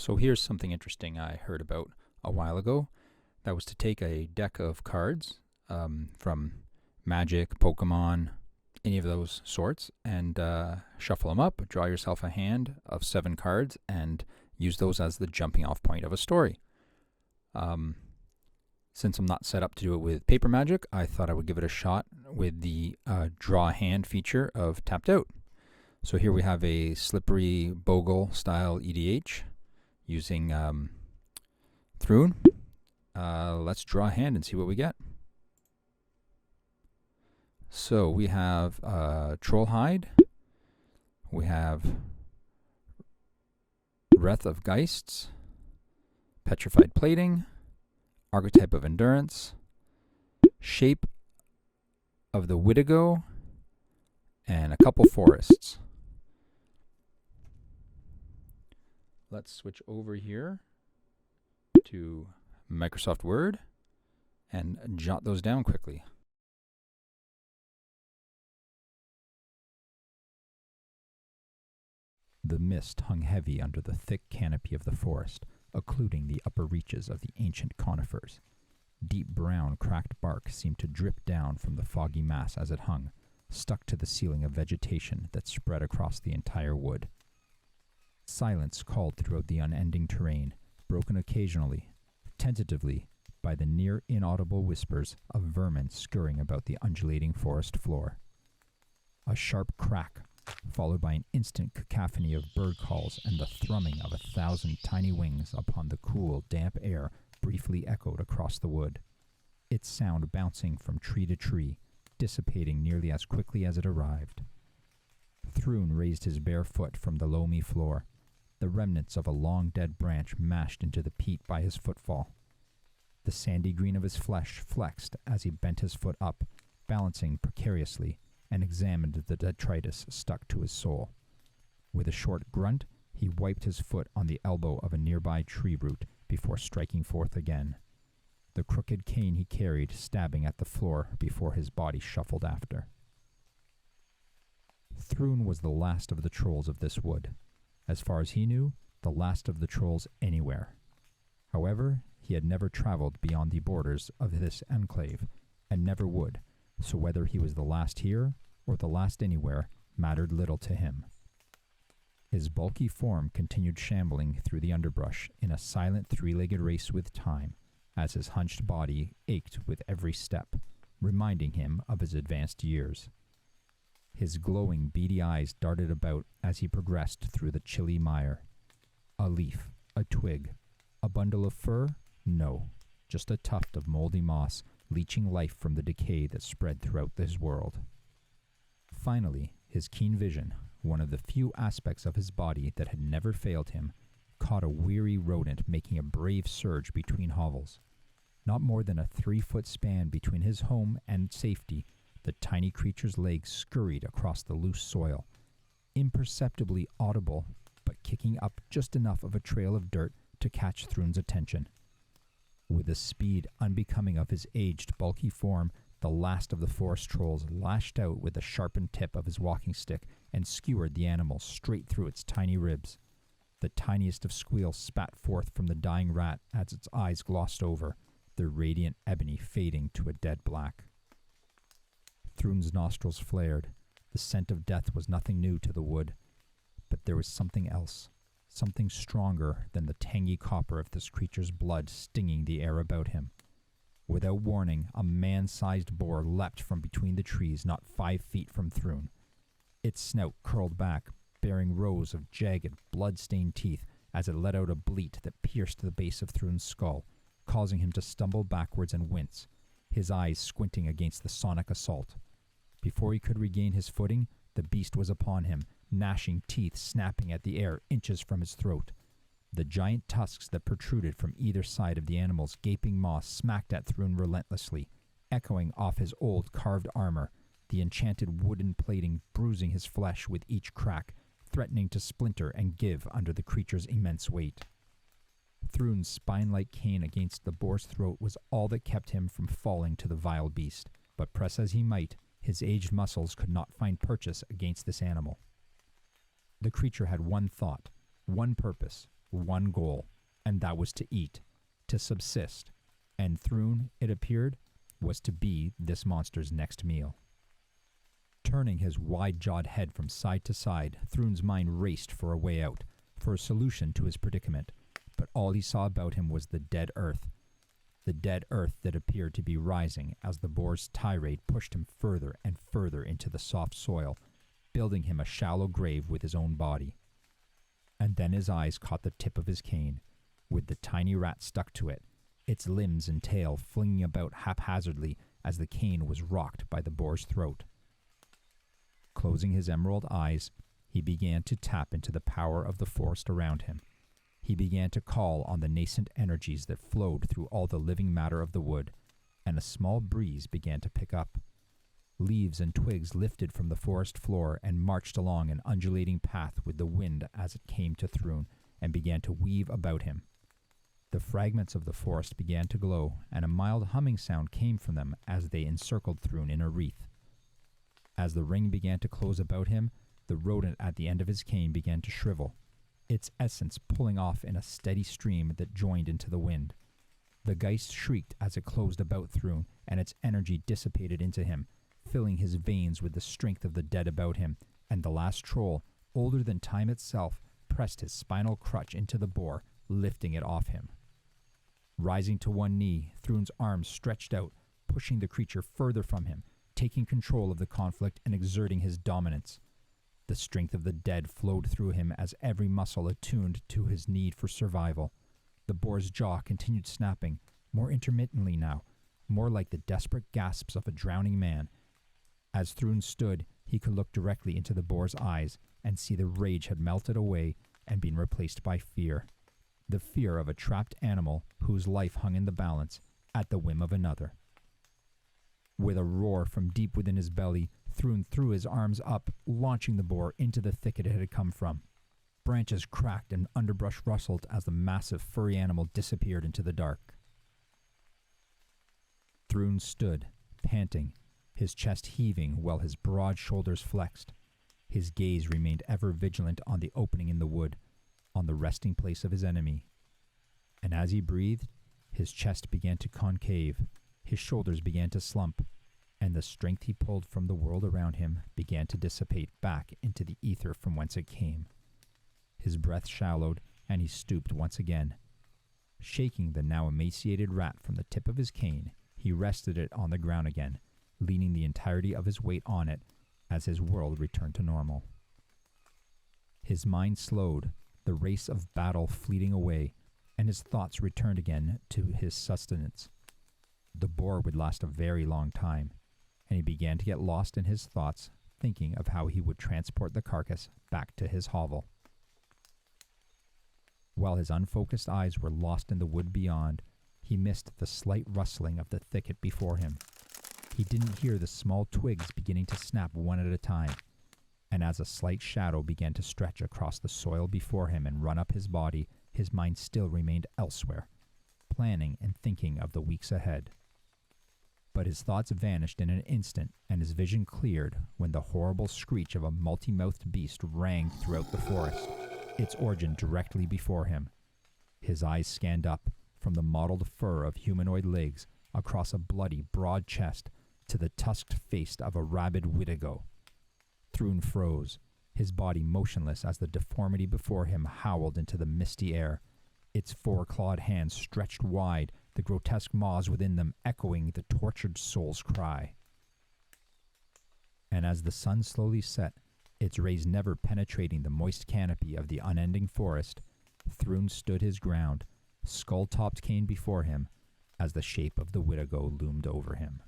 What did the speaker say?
So here's something interesting I heard about a while ago. That was to take a deck of cards from Magic, Pokemon, any of those sorts, and shuffle them up, draw yourself a hand of 7 cards, and use those as the jumping off point of a story. Since I'm not set up to do it with paper Magic, I thought I would give it a shot with the draw a hand feature of Tapped Out. So here we have a slippery Bogle style EDH using Thrun. Let's draw a hand and see what we get. So we have Trollhide, we have Wreath of Geists, Petrified Plating, Archetype of Endurance, Shape of the Wittigo, and a couple forests. Let's switch over here to Microsoft Word and jot those down quickly. The mist hung heavy under the thick canopy of the forest, occluding the upper reaches of the ancient conifers. Deep brown, cracked bark seemed to drip down from the foggy mass as it hung, stuck to the ceiling of vegetation that spread across the entire wood. Silence called throughout the unending terrain, broken occasionally, tentatively, by the near inaudible whispers of vermin scurrying about the undulating forest floor. A sharp crack, followed by an instant cacophony of bird calls and the thrumming of 1,000 tiny wings upon the cool, damp air, briefly echoed across the wood, its sound bouncing from tree to tree, dissipating nearly as quickly as it arrived. Thrun raised his bare foot from the loamy floor, the remnants of a long dead branch mashed into the peat by his footfall. The sandy green of his flesh flexed as he bent his foot up, balancing precariously, and examined the detritus stuck to his sole. With a short grunt, he wiped his foot on the elbow of a nearby tree root before striking forth again, the crooked cane he carried stabbing at the floor before his body shuffled after. Thrun was the last of the trolls of this wood. As far as he knew, the last of the trolls anywhere. However, he had never traveled beyond the borders of this enclave, and never would, so whether he was the last here or the last anywhere mattered little to him. His bulky form continued shambling through the underbrush in a silent 3-legged race with time, as his hunched body ached with every step, reminding him of his advanced years. His glowing, beady eyes darted about as he progressed through the chilly mire. A leaf, a twig, a bundle of fur? No, just a tuft of moldy moss, leeching life from the decay that spread throughout this world. Finally, his keen vision, one of the few aspects of his body that had never failed him, caught a weary rodent making a brave surge between hovels. Not more than a 3-foot span between his home and safety, the tiny creature's legs scurried across the loose soil, imperceptibly audible, but kicking up just enough of a trail of dirt to catch Thrun's attention. With a speed unbecoming of his aged, bulky form, the last of the forest trolls lashed out with the sharpened tip of his walking stick and skewered the animal straight through its tiny ribs. The tiniest of squeals spat forth from the dying rat as its eyes glossed over, their radiant ebony fading to a dead black. Thrun's nostrils flared. The scent of death was nothing new to the wood, but there was something else, something stronger than the tangy copper of this creature's blood stinging the air about him. Without warning, a man-sized boar leapt from between the trees not 5 feet from Thrun. Its snout curled back, bearing rows of jagged, blood-stained teeth as it let out a bleat that pierced the base of Thrun's skull, causing him to stumble backwards and wince, his eyes squinting against the sonic assault. Before he could regain his footing, the beast was upon him, gnashing teeth snapping at the air inches from his throat. The giant tusks that protruded from either side of the animal's gaping maw smacked at Thrun relentlessly, echoing off his old carved armor, the enchanted wooden plating bruising his flesh with each crack, threatening to splinter and give under the creature's immense weight. Thrun's spine-like cane against the boar's throat was all that kept him from falling to the vile beast, but press as he might, his aged muscles could not find purchase against this animal. The creature had one thought, one purpose, one goal, and that was to eat, to subsist, and Thrun, it appeared, was to be this monster's next meal. Turning his wide-jawed head from side to side, Thrun's mind raced for a way out, for a solution to his predicament, but all he saw about him was the dead earth that appeared to be rising as the boar's tirade pushed him further and further into the soft soil, building him a shallow grave with his own body. And then his eyes caught the tip of his cane, with the tiny rat stuck to it, its limbs and tail flinging about haphazardly as the cane was rocked by the boar's throat. Closing his emerald eyes, he began to tap into the power of the forest around him. He began to call on the nascent energies that flowed through all the living matter of the wood, and a small breeze began to pick up. Leaves and twigs lifted from the forest floor and marched along an undulating path with the wind as it came to Thrun and began to weave about him. The fragments of the forest began to glow, and a mild humming sound came from them as they encircled Thrun in a wreath. As the ring began to close about him, the rodent at the end of his cane began to shrivel, its essence pulling off in a steady stream that joined into the wind. The geist shrieked as it closed about Thrun, and its energy dissipated into him, filling his veins with the strength of the dead about him, and the last troll, older than time itself, pressed his spinal crutch into the boar, lifting it off him. Rising to one knee, Thrun's arms stretched out, pushing the creature further from him, taking control of the conflict and exerting his dominance. The strength of the dead flowed through him as every muscle attuned to his need for survival. The boar's jaw continued snapping, more intermittently now, more like the desperate gasps of a drowning man. As Thrun stood, he could look directly into the boar's eyes and see the rage had melted away and been replaced by fear. The fear of a trapped animal whose life hung in the balance at the whim of another. With a roar from deep within his belly, Thrun threw his arms up, launching the boar into the thicket it had come from. Branches cracked and underbrush rustled as the massive furry animal disappeared into the dark. Thrun stood, panting, his chest heaving while his broad shoulders flexed. His gaze remained ever vigilant on the opening in the wood, on the resting place of his enemy. And as he breathed, his chest began to concave, his shoulders began to slump, and the strength he pulled from the world around him began to dissipate back into the ether from whence it came. His breath shallowed, and he stooped once again. Shaking the now emaciated rat from the tip of his cane, he rested it on the ground again, leaning the entirety of his weight on it as his world returned to normal. His mind slowed, the race of battle fleeting away, and his thoughts returned again to his sustenance. The boar would last a very long time, and he began to get lost in his thoughts, thinking of how he would transport the carcass back to his hovel. While his unfocused eyes were lost in the wood beyond, he missed the slight rustling of the thicket before him. He didn't hear the small twigs beginning to snap one at a time, and as a slight shadow began to stretch across the soil before him and run up his body, his mind still remained elsewhere, planning and thinking of the weeks ahead. But his thoughts vanished in an instant, and his vision cleared when the horrible screech of a multi-mouthed beast rang throughout the forest, its origin directly before him. His eyes scanned up, from the mottled fur of humanoid legs, across a bloody, broad chest, to the tusked face of a rabid Wittigo. Thrun froze, his body motionless as the deformity before him howled into the misty air, its four-clawed hands stretched wide, the grotesque maws within them echoing the tortured soul's cry. And as the sun slowly set, its rays never penetrating the moist canopy of the unending forest, Thrun stood his ground, skull-topped cane before him, as the shape of the Wittigo loomed over him.